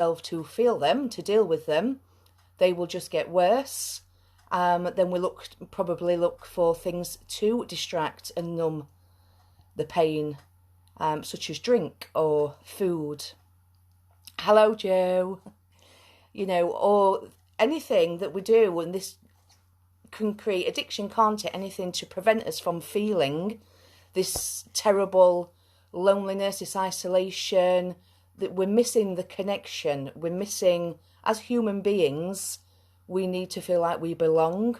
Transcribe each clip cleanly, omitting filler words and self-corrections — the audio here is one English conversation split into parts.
ourselves to feel them, to deal with them, they will just get worse. Then we probably look for things to distract and numb the pain, such as drink or food. Hello, Joe. Or anything that we do, and this can create addiction, can't it? Anything to prevent us from feeling this terrible loneliness, this isolation, that we're missing the connection. We're missing, as human beings, we need to feel like we belong,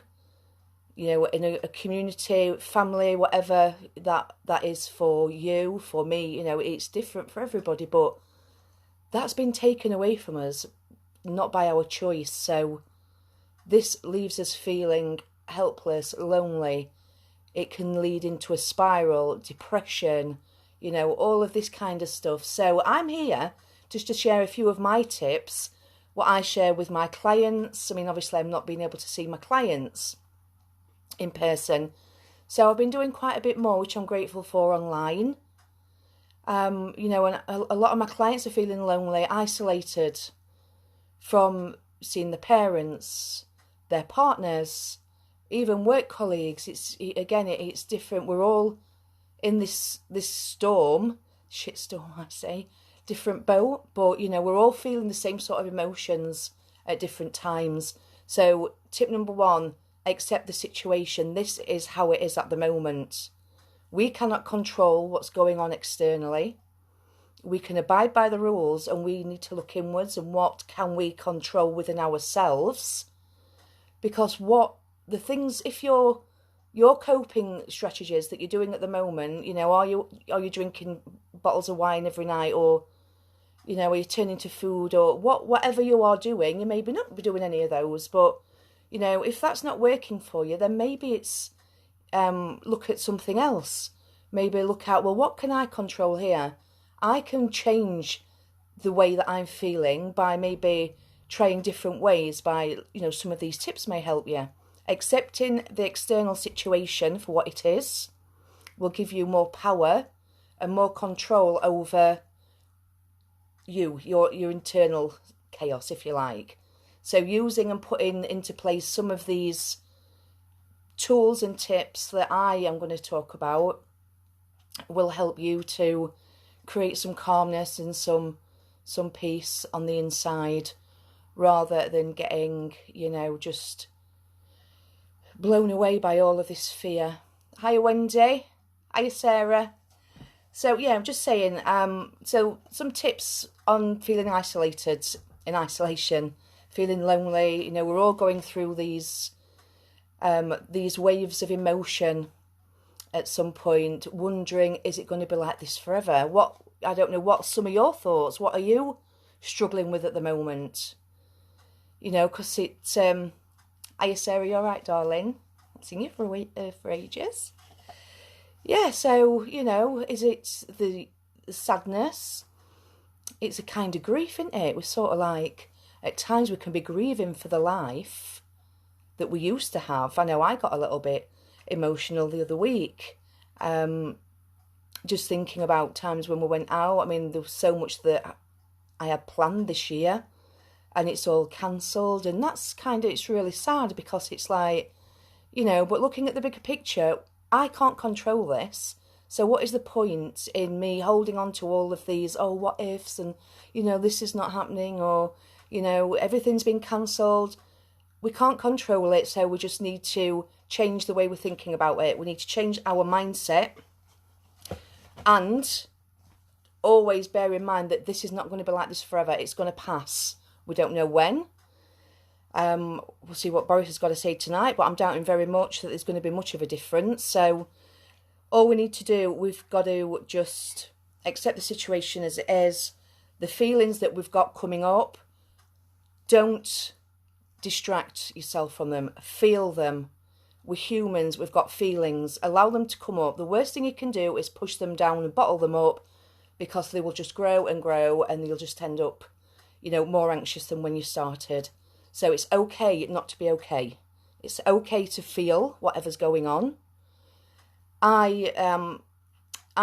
in a community, family, whatever that is for you, for me. It's different for everybody, but that's been taken away from us, not by our choice. So this leaves us feeling helpless, lonely. It can lead into a spiral, depression, all of this kind of stuff. So I'm here just to share a few of my tips, what I share with my clients. I mean, obviously I'm not being able to see my clients in person, so I've been doing quite a bit more, which I'm grateful for, online. And a lot of my clients are feeling lonely, isolated from seeing the parents, their partners, even work colleagues. It's different. We're all in this storm, shitstorm, I say, different boat, but we're all feeling the same sort of emotions at different times. So tip number 1, accept the situation. This is how it is at the moment. We cannot control what's going on externally. We can abide by the rules, and we need to look inwards and what can we control within ourselves. Because if your coping strategies that you're doing at the moment, are you drinking bottles of wine every night, or are you turning to food, or whatever you are doing? You maybe not be doing any of those, but if that's not working for you, then maybe it's look at something else. Maybe look at, well, what can I control here? I can change the way that I'm feeling by maybe trying different ways. By some of these tips may help you. Accepting the external situation for what it is will give you more power and more control over your internal chaos, if you like. So using and putting into place some of these tools and tips that I am going to talk about will help you to create some calmness and some peace on the inside, rather than getting just blown away by all of this fear. Hiya, Wendy. Hiya, Sarah. So yeah, I'm just saying, so some tips on feeling isolated, in isolation, feeling lonely. We're all going through these waves of emotion at some point, wondering, is it going to be like this forever? I don't know, what's some of your thoughts? What are you struggling with at the moment? Because it's, hiya, Sarah, you all right, darling? I've seen you for ages. Yeah, so, is it the sadness? It's a kind of grief, isn't it? We're sort of like, at times we can be grieving for the life that we used to have. I know I got a little bit emotional the other week, just thinking about times when we went out. I mean, there was so much that I had planned this year, and it's all cancelled, and it's really sad, because it's like, but looking at the bigger picture, I can't control this, so what is the point in me holding on to all of these, what ifs, and, this is not happening, or, everything's been cancelled. We can't control it, so we just need to change the way we're thinking about it. We need to change our mindset, and always bear in mind that this is not going to be like this forever. It's going to pass. We don't know when. We'll see what Boris has got to say tonight, but I'm doubting very much that there's going to be much of a difference. So all we need to do, we've got to just accept the situation as it is. The feelings that we've got coming up, don't distract yourself from them. Feel them. We're humans, we've got feelings. Allow them to come up. The worst thing you can do is push them down and bottle them up, because they will just grow and grow, and you'll just end up, more anxious than when you started. So it's okay not to be okay. It's okay to feel whatever's going on. I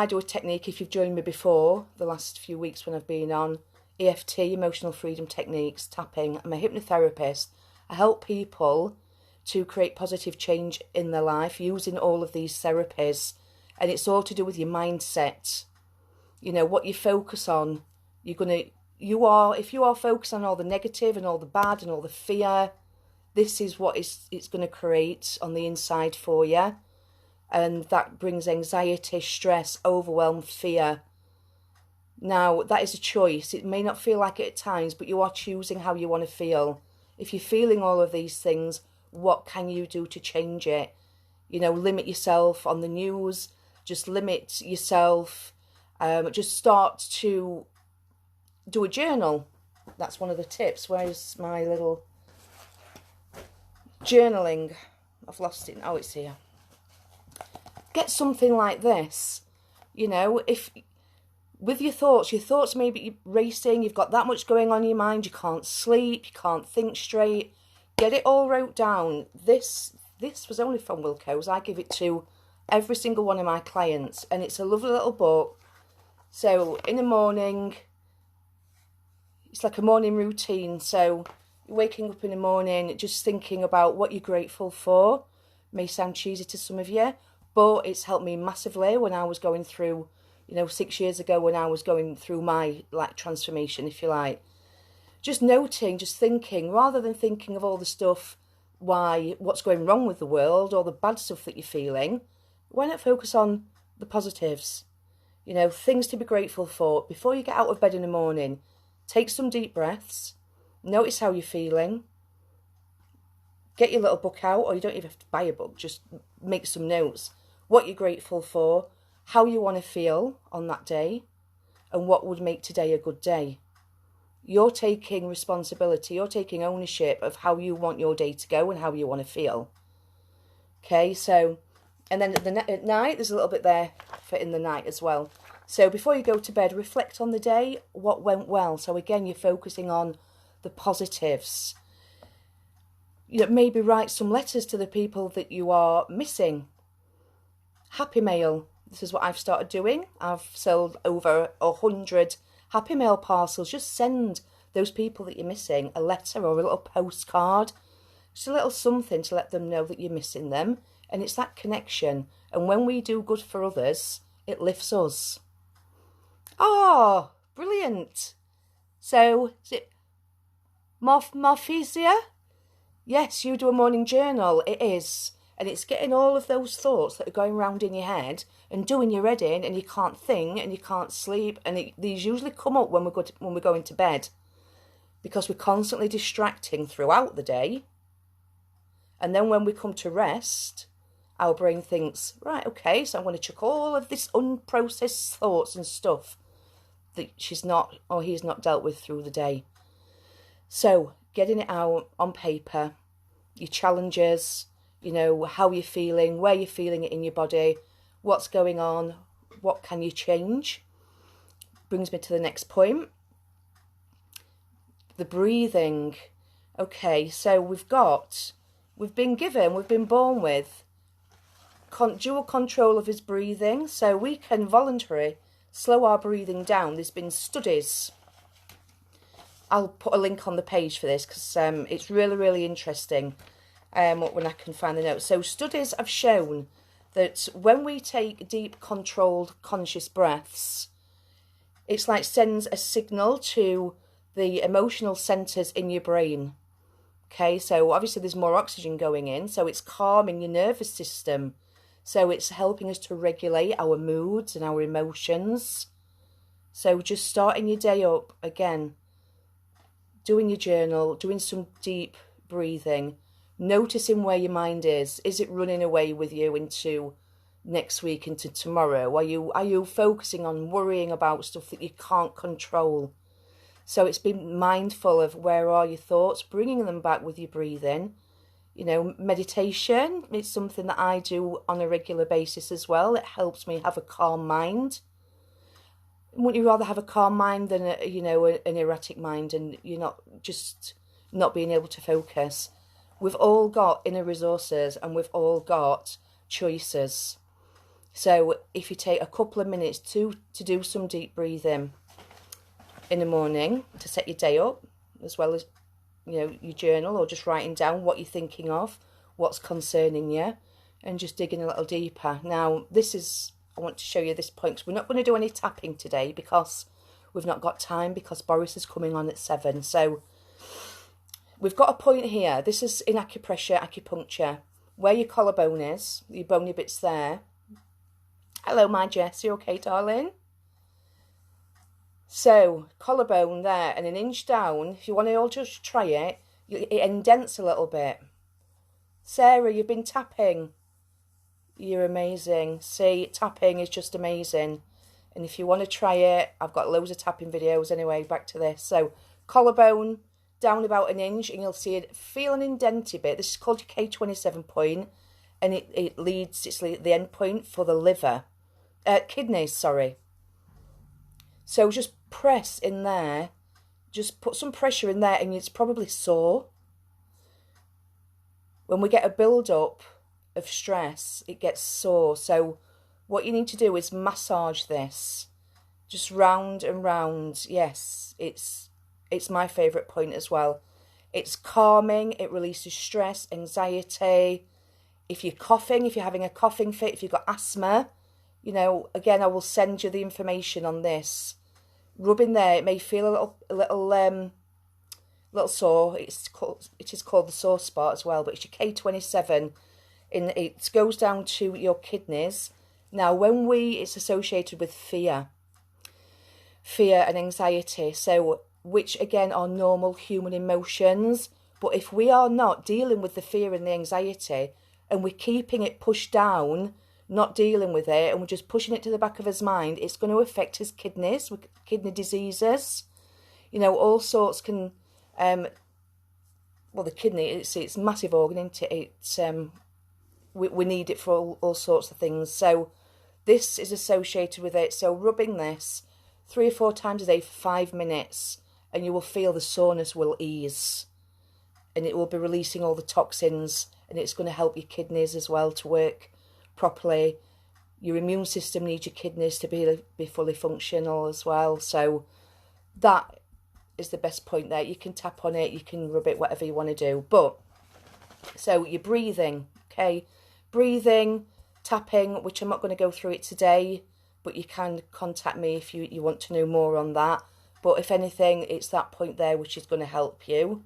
do a technique, if you've joined me before, the last few weeks when I've been on, EFT, emotional freedom techniques, tapping. I'm a hypnotherapist. I help people to create positive change in their life using all of these therapies. And it's all to do with your mindset. You know, what you focus on, if you are focused on all the negative and all the bad and all the fear, this is what it's going to create on the inside for you. And that brings anxiety, stress, overwhelm, fear. Now, that is a choice. It may not feel like it at times, but you are choosing how you want to feel. If you're feeling all of these things, what can you do to change it? You know, limit yourself on the news. Just limit yourself. Just start to do a journal. That's one of the tips. Where's my little journaling? I've lost it. Oh, it's here. Get something like this. You know, if with your thoughts may be racing, you've got that much going on in your mind, you can't sleep, you can't think straight. Get it all wrote down. This was only from Wilko's. I give it to every single one of my clients, and it's a lovely little book. So in the morning, it's like a morning routine. So you're waking up in the morning, just thinking about what you're grateful for. May sound cheesy to some of you, but it's helped me massively when I was going through, 6 years ago when I was going through my transformation, if you like. Just noting, just thinking, rather than thinking of all the stuff, what's going wrong with the world, or the bad stuff that you're feeling, why not focus on the positives? Things to be grateful for. Before you get out of bed in the morning, take some deep breaths, notice how you're feeling, get your little book out, or you don't even have to buy a book, just make some notes. What you're grateful for, how you want to feel on that day, and what would make today a good day. You're taking responsibility, you're taking ownership of how you want your day to go and how you want to feel. Okay, so, and then at night, there's a little bit there for in the night as well. So before you go to bed, reflect on the day, what went well. So again, you're focusing on the positives. Maybe write some letters to the people that you are missing. Happy Mail. This is what I've started doing. I've sold over 100 Happy Mail parcels. Just send those people that you're missing a letter or a little postcard. Just a little something to let them know that you're missing them. And it's that connection. And when we do good for others, it lifts us. Oh, brilliant. So, is it Morphesia? Yes, you do a morning journal. It is. And it's getting all of those thoughts that are going around in your head and doing your head in, and you can't think and you can't sleep. And these usually come up when we're going to bed, because we're constantly distracting throughout the day. And then when we come to rest, our brain thinks, right, okay, so I'm going to chuck all of this unprocessed thoughts and stuff that she's not or he's not dealt with through the day. So getting it out on paper, your challenges, how you're feeling, where you're feeling it in your body, what's going on, what can you change, brings me to the next point. The breathing. Okay, so we've been born with dual control of his breathing, so we can voluntarily slow our breathing down. There's been studies. I'll put a link on the page for this because it's really, really interesting when I can find the notes. So studies have shown that when we take deep, controlled, conscious breaths, it's like sends a signal to the emotional centres in your brain. Okay, so obviously there's more oxygen going in, so it's calming your nervous system. So it's helping us to regulate our moods and our emotions. So just starting your day up, again, doing your journal, doing some deep breathing, noticing where your mind is. Is it running away with you into next week, into tomorrow? Are you focusing on worrying about stuff that you can't control? So it's being mindful of where are your thoughts, bringing them back with your breathing. Meditation is something that I do on a regular basis as well. It helps me have a calm mind. Wouldn't you rather have a calm mind than an erratic mind, and you're not being able to focus? We've all got inner resources and we've all got choices. So if you take a couple of minutes to do some deep breathing, in the morning to set your day up, as well as, you know, your journal, or just writing down what you're thinking of, what's concerning you, and just digging a little deeper. Now, I want to show you this point, because we're not going to do any tapping today because we've not got time, because Boris is coming on at 7. So we've got a point here. This is in acupuncture, where your collarbone is, your bony bits there. Hello, my Jess, you okay, darling? So, collarbone there, and an inch down. If you want to all just try it, it indents a little bit. Sarah, you've been tapping. You're amazing. See, tapping is just amazing. And if you want to try it, I've got loads of tapping videos anyway. Back to this. So, collarbone down about an inch, and you'll see it feel an indented bit. This is called your K27 point, and it's the end point for the liver. Kidneys, sorry. So just press in there, just put some pressure in there, and it's probably sore. When we get a build-up of stress, it gets sore. So what you need to do is massage this, just round and round. Yes, it's my favourite point as well. It's calming, it releases stress, anxiety. If you're coughing, if you're having a coughing fit, if you've got asthma, you know, again, I will send you the information on this. Rub in there. It may feel a little sore. It is called the sore spot as well, but it's your K27, and it goes down to your kidneys. Now, it's associated with fear and anxiety. So, which again are normal human emotions. But if we are not dealing with the fear and the anxiety, and we're keeping it pushed down, not dealing with it, and we're just pushing it to the back of his mind, it's going to affect his kidneys, with kidney diseases. You know, all sorts can, the kidney, it's a massive organ, isn't it? We need it for all sorts of things. So this is associated with it. So rubbing this 3 or 4 times a day for 5 minutes, and you will feel the soreness will ease, and it will be releasing all the toxins, and it's going to help your kidneys as well to work properly. Your immune system needs your kidneys to be fully functional as well. So that is the best point there. You can tap on it, you can rub it, whatever you want to do. But so you're breathing, okay? Breathing, tapping, which I'm not going to go through it today, but you can contact me if you want to know more on that. But if anything, it's that point there which is going to help you.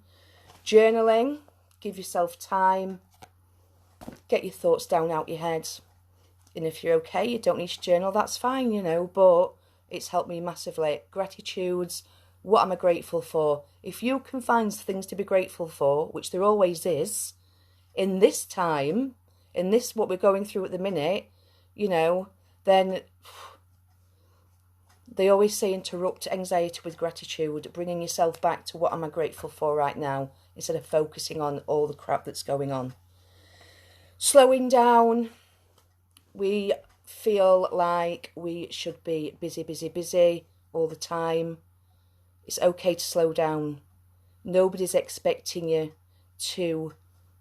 Journaling, give yourself time. Get your thoughts down out your head. And if you're okay, you don't need to journal, that's fine, you know, but it's helped me massively. Gratitudes, what am I grateful for? If you can find things to be grateful for, which there always is, in this time, in this what we're going through at the minute, you know, then they always say interrupt anxiety with gratitude, bringing yourself back to what am I grateful for right now, instead of focusing on all the crap that's going on. Slowing down, we feel like we should be busy all the time. It's okay to slow down. Nobody's expecting you to,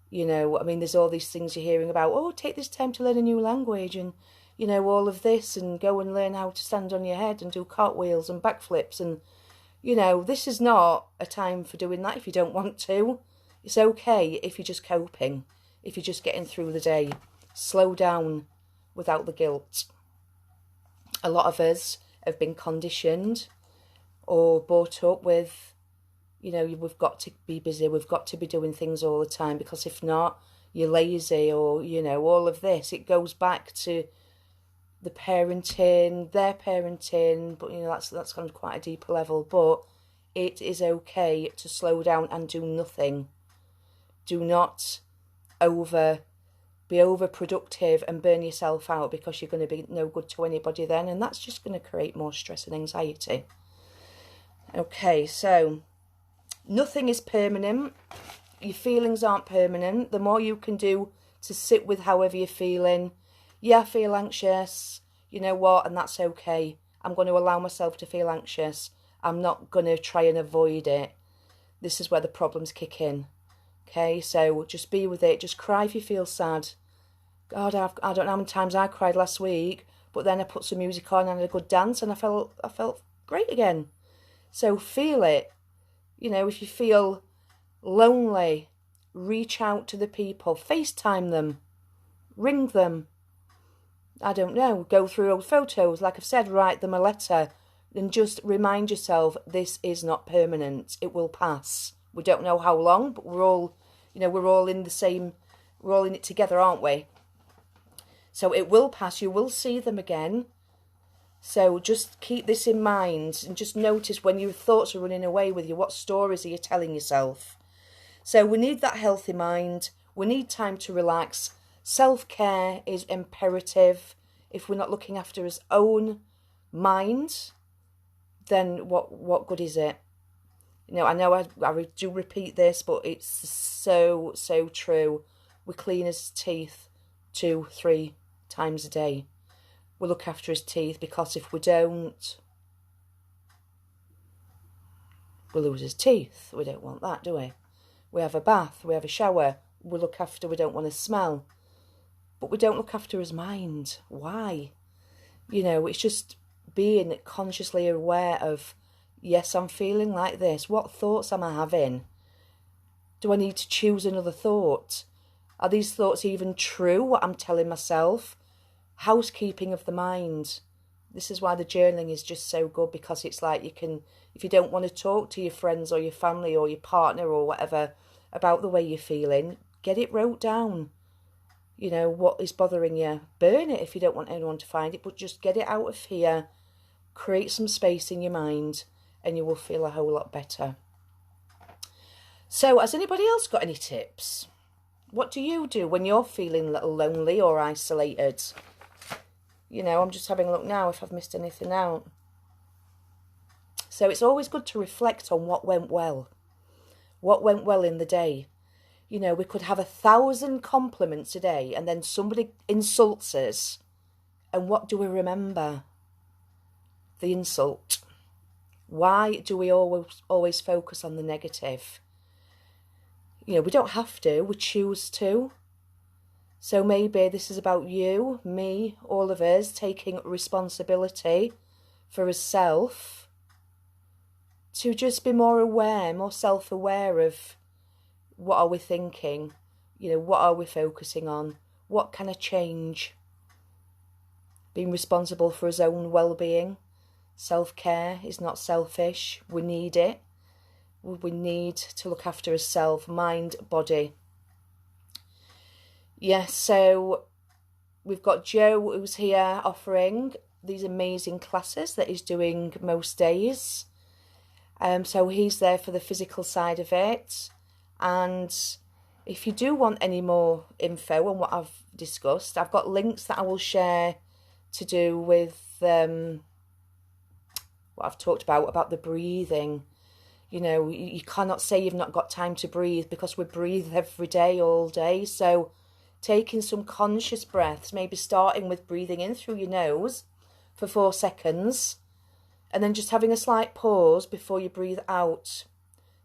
you know, I mean, there's all these things you're hearing about, oh, take this time to learn a new language, and, you know, all of this, and go and learn how to stand on your head and do cartwheels and backflips. And, you know, this is not a time for doing that if you don't want to. It's okay if you're just coping. If you're just getting through the day, slow down without the guilt. A lot of us have been conditioned or brought up with, you know, we've got to be busy, we've got to be doing things all the time, because if not, you're lazy, or, you know, all of this. It goes back to the parenting, their parenting, but, you know, that's on quite a deeper level. But it is okay to slow down and do nothing. Do not be overproductive and burn yourself out, because you're going to be no good to anybody then, and that's just going to create more stress and anxiety. Okay, so nothing is permanent. Your feelings aren't permanent. The more you can do to sit with however you're feeling. Yeah, I feel anxious. You know what? And that's okay. I'm going to allow myself to feel anxious. I'm not going to try and avoid it. This is where the problems kick in. Okay, so just be with it. Just cry if you feel sad. God, I don't know how many times I cried last week, but then I put some music on and had a good dance, and I felt great again. So feel it. You know, if you feel lonely, reach out to the people, FaceTime them, ring them. I don't know, go through old photos, like I've said, write them a letter, and just remind yourself this is not permanent. It will pass. We don't know how long, but we're all, you know, we're all in it together, aren't we? So it will pass. You will see them again. So just keep this in mind and just notice when your thoughts are running away with you, what stories are you telling yourself? So we need that healthy mind. We need time to relax. Self-care is imperative. If we're not looking after our own mind, then what good is it? You know I do repeat this, but it's so true. We clean his teeth 2-3 times a day. We look after his teeth, because if we don't, we lose his teeth. We don't want that, do we? We have a bath, we have a shower, we look after, we don't want to smell. But we don't look after his mind. Why? You know, it's just being consciously aware of, yes, I'm feeling like this. What thoughts am I having? Do I need to choose another thought? Are these thoughts even true, what I'm telling myself? Housekeeping of the mind. This is why the journaling is just so good, because it's like you can, if you don't want to talk to your friends or your family or your partner or whatever about the way you're feeling, get it wrote down. You know, what is bothering you? Burn it if you don't want anyone to find it, but just get it out of here. Create some space in your mind and you will feel a whole lot better. So, has anybody else got any tips? What do you do when you're feeling a little lonely or isolated? You know, I'm just having a look now if I've missed anything out. So it's always good to reflect on what went well. What went well in the day. You know, we could have 1,000 compliments a day and then somebody insults us. And what do we remember? The insult. Why do we always focus on the negative? You know, we don't have to, we choose to. So maybe this is about you, me, all of us taking responsibility for ourselves to just be more aware, more self-aware of what are we thinking, you know, what are we focusing on, what can I change? Being responsible for his own well-being. Self-care is not selfish, we need it. We need to look after ourselves, mind, body. Yes, so we've got Joe who's here offering these amazing classes that he's doing most days. So he's there for the physical side of it. And if you do want any more info on what I've discussed, I've got links that I will share to do with what I've talked about the breathing. You know, you cannot say you've not got time to breathe, because we breathe every day, all day. So taking some conscious breaths, maybe starting with breathing in through your nose for 4 seconds, and then just having a slight pause before you breathe out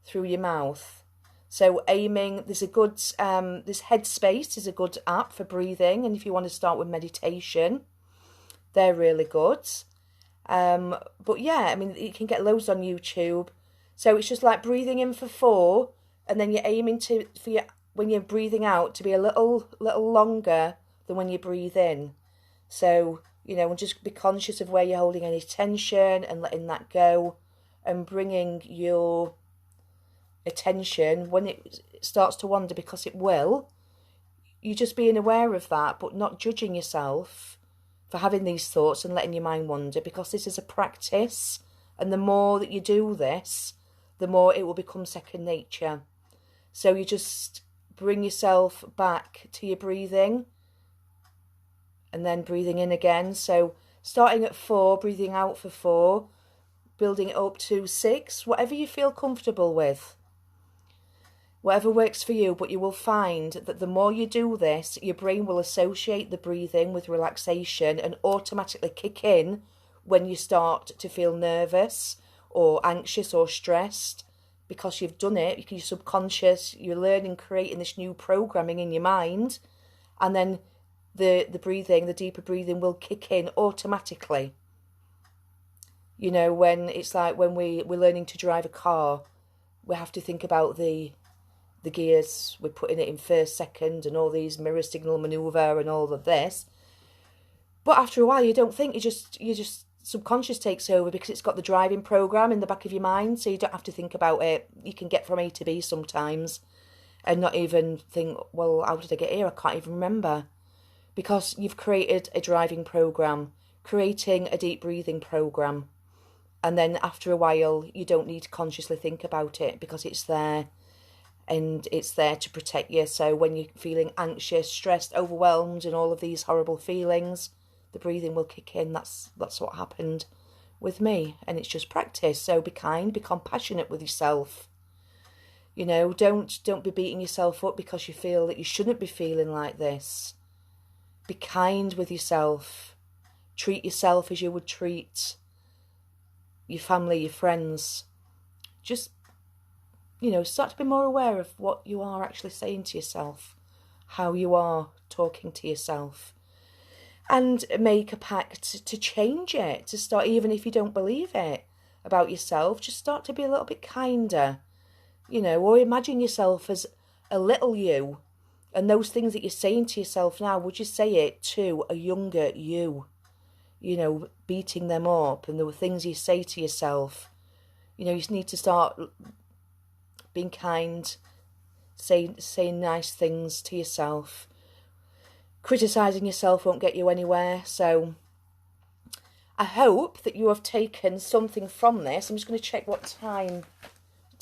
through your mouth. So aiming, there's a good, this Headspace is a good app for breathing, and if you want to start with meditation, they're really good. But yeah, I mean, you can get loads on YouTube. So it's just like breathing in for 4, and then you're aiming when you're breathing out to be a little longer than when you breathe in. So, you know, and just be conscious of where you're holding any tension and letting that go, and bringing your attention when it starts to wander, because it will. You just being aware of that, but not judging yourself for having these thoughts and letting your mind wander, because this is a practice, and the more that you do this, the more it will become second nature. So you just bring yourself back to your breathing, and then breathing in again. So starting at 4, breathing out for 4, building it up to 6, whatever you feel comfortable with. Whatever works for you, but you will find that the more you do this, your brain will associate the breathing with relaxation and automatically kick in when you start to feel nervous or anxious or stressed, because you've done it, your subconscious, you're learning, creating this new programming in your mind, and then the breathing, the deeper breathing will kick in automatically. You know, when it's like when we're learning to drive a car, we have to think about the gears, we're putting it in first, second, and all these mirror signal manoeuvre and all of this. But after a while, you don't think, you just subconscious takes over because it's got the driving program in the back of your mind, so you don't have to think about it. You can get from A to B sometimes and not even think, well, how did I get here? I can't even remember. Because you've created a driving program, creating a deep breathing program. And then after a while, you don't need to consciously think about it because it's there. And it's there to protect you. So when you're feeling anxious, stressed, overwhelmed, and all of these horrible feelings, the breathing will kick in. That's what happened with me. And it's just practice. So be kind, be compassionate with yourself. You know, don't be beating yourself up because you feel that you shouldn't be feeling like this. Be kind with yourself. Treat yourself as you would treat your family, your friends. Just, you know, start to be more aware of what you are actually saying to yourself, how you are talking to yourself, and make a pact to change it, to start, even if you don't believe it about yourself, just start to be a little bit kinder, you know, or imagine yourself as a little you, and those things that you're saying to yourself now, would you say it to a younger you? You know, beating them up, and the things you say to yourself, you know, you just need to start being kind, saying nice things to yourself. Criticising yourself won't get you anywhere. So I hope that you have taken something from this. I'm just going to check what time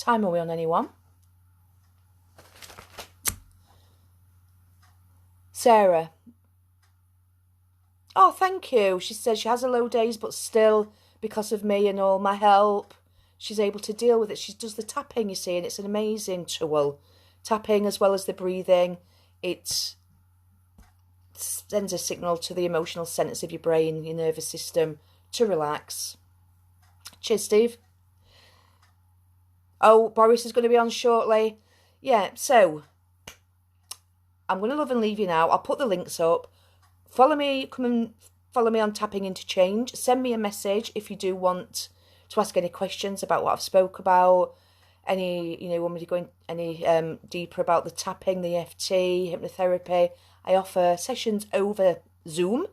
are we on, anyone? Sarah. Oh, thank you. She says she has her low days, but still, because of me and all my help, she's able to deal with it. She does the tapping, you see, and it's an amazing tool. Tapping as well as the breathing. It sends a signal to the emotional centres of your brain, your nervous system, to relax. Cheers, Steve. Oh, Boris is going to be on shortly. Yeah, so I'm going to love and leave you now. I'll put the links up. Follow me, come and follow me on Tapping Into Change. Send me a message if you do want to ask any questions about what I've spoke about. Any, you know, want me to go in any deeper about the tapping, the EFT, hypnotherapy. I offer sessions over Zoom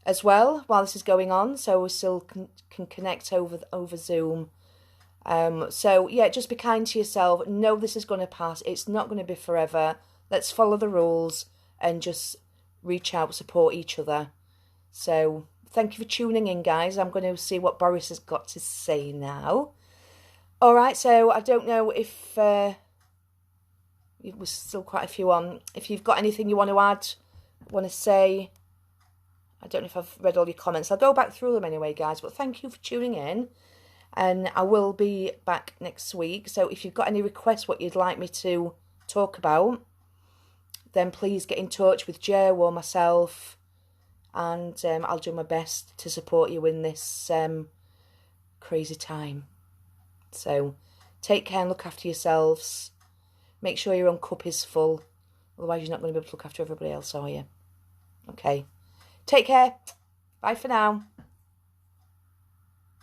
as well while this is going on, so we still can connect over Zoom. So yeah, just be kind to yourself. Know this is going to pass. It's not going to be forever. Let's follow the rules and just reach out, support each other. So thank you for tuning in, guys. I'm going to see what Boris has got to say now. All right, so I don't know if it was still quite a few on. If you've got anything you want to add, want to say, I don't know if I've read all your comments. I'll go back through them anyway, guys. But thank you for tuning in. And I will be back next week. So if you've got any requests, what you'd like me to talk about, then please get in touch with Jo or myself. And I'll do my best to support you in this crazy time. So take care and look after yourselves. Make sure your own cup is full. Otherwise, you're not going to be able to look after everybody else, are you? Okay. Take care. Bye for now.